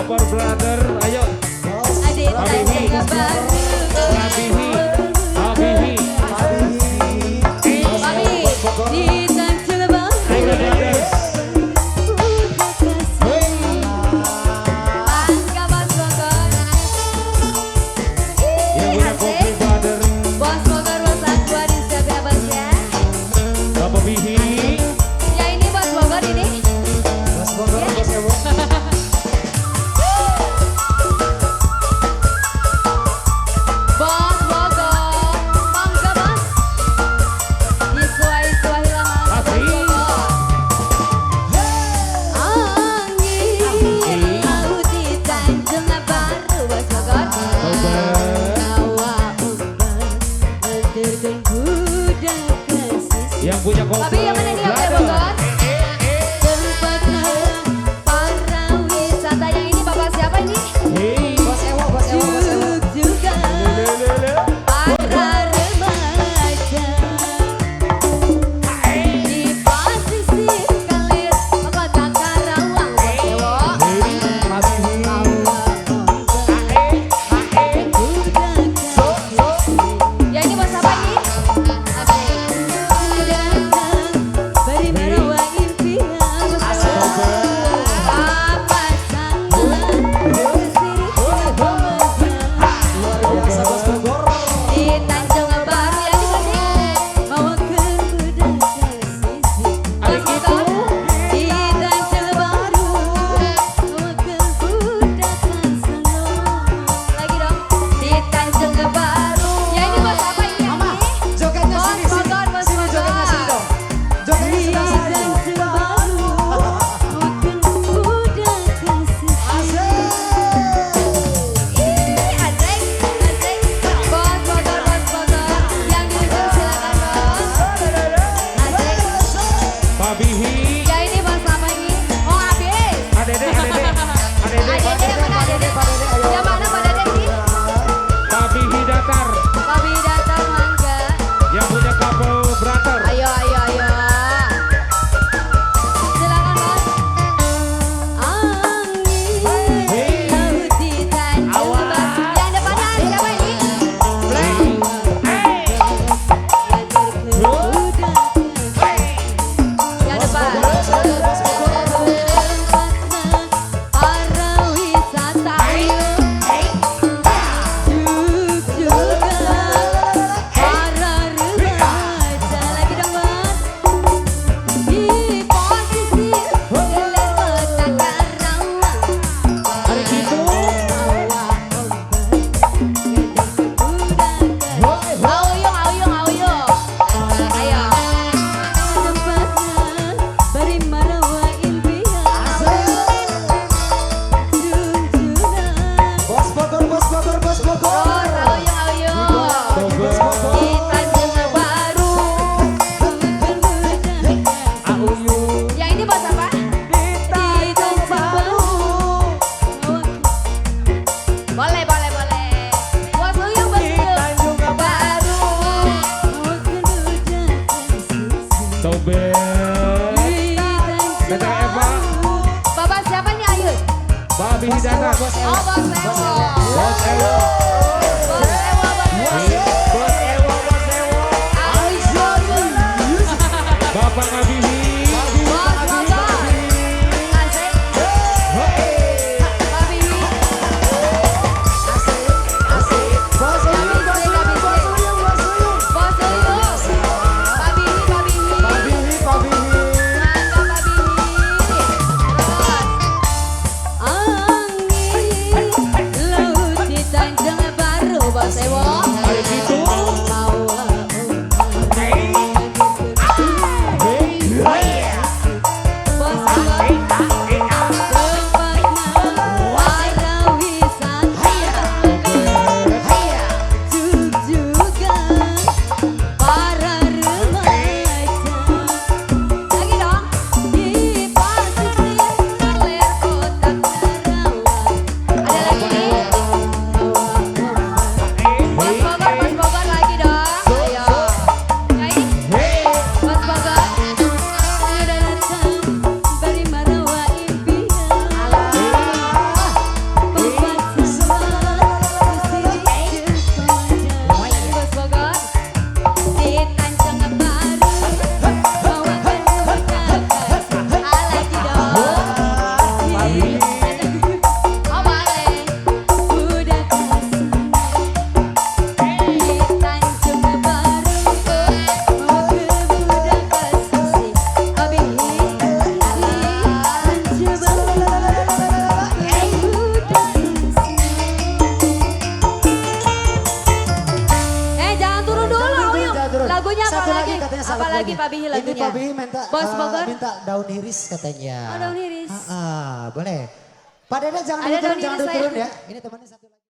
Super Brother, ayo. Adit Tanjung baru. Habibi, Habibi. Mami, di Tanjung baru. Ayo brothers. Angga Bos Bogor. Yang punya Kopi Brother. Bos Bogor Bos Aqua di siap ya Bos ya. Bapak Bihi. Ya ini Bos Bogor ini. Bos Bogor, Bos Ewo. Bos Bogor, mangga Bos. Disuai-suai lah Asik. Angin laut di Tanjung baru Bos Bogor. Bawa ombak menterkan kuda kasih. Yang punya Kopi Tapi yang mana dia Bos Bogor? Tempatnya para wisata yang ini Bapak siapa ini? Hey. Bos Ewo, Bos Ewo, Bos Ewo. Juga para remaja di posisi kalir kota Karawang Bos Ewo. Bawa ombak kuda kasih. Ya ini Bos apa ini? Datang beri merawa impian Bos Ewo. Apa salah kesiri Luar biasa Bos Bogor. di Tanjung Baru ya dikasih bawakan kuda kasih. Bos Bogor di Tanjung Baru bawakan kuda kasih. Lagi dong di Tanjung Baru. Ya ini Bos apa ini? Mama, jogetnya Bos sini, sini. Bogor, Bos Sini jogetnya sini dong. Jogetnya sebelah sini. Pak Bihi. Adede, Adede. Adede. Pak Bihi Datar. Yang punya Couple Brother. Ayo, ayo, ayo. Silakan, Bos. Angin laut di Tanjung Baru. Yang depannya siapa ini? Yang depan. Para wisata. Juga para remaja. Lagi dong, Bos. Di posisi kalir kota Karawang. Hari itu. Auyung, auyung, auyung. Ayo. Tempatnya beri marawa impian. Junjungan. Bos Bogor, Bos Bogor, Bos Bogor. Auyung, auyung. Bos Bogor. Di Tanjung Baru. Yang ini Bos apa? Di Tanjung Baru. Boleh, boleh, boleh. Bos Uyung, Bos Uyung. Baru. Tobe. Tete Eva. Bapak siapa nih Ayu? Pak Bihi Datar. Bos Oh, Ewo. Bos Ewo. Bos Ewo. Bos Ewo, Bos Ewo. Bos Ewo, Bos Ewo. Bapak Habibi. Bos Bogor. Asik. Pak Bibi. Asik, asik. Bos Uyung, Bos Uyung, Bos Uyung, Bos Uyung. Bos Uyung. Pak Bibi, Pak Bibi. Pak Bihi, Pak Bihi. Mantap Pak Bibi. Terus. Angin laut di Tanjung Baru Bos Ewo. Hari itu. Bos Bogor. Tempatnya para wisata. Juga para remaja. Lagi dong. Di posisi kalir kota Karawang. Ada lagi nih. Bos lagi Pak Bihi Ini lagunya? Pak Bihi minta, Bos Bogor? minta daun iris katanya. Oh, daun iris. Boleh. Pak Dede jangan Ada dulu turun, daun jangan iris dulu saya. turun ya. Ini temannya satu lagi.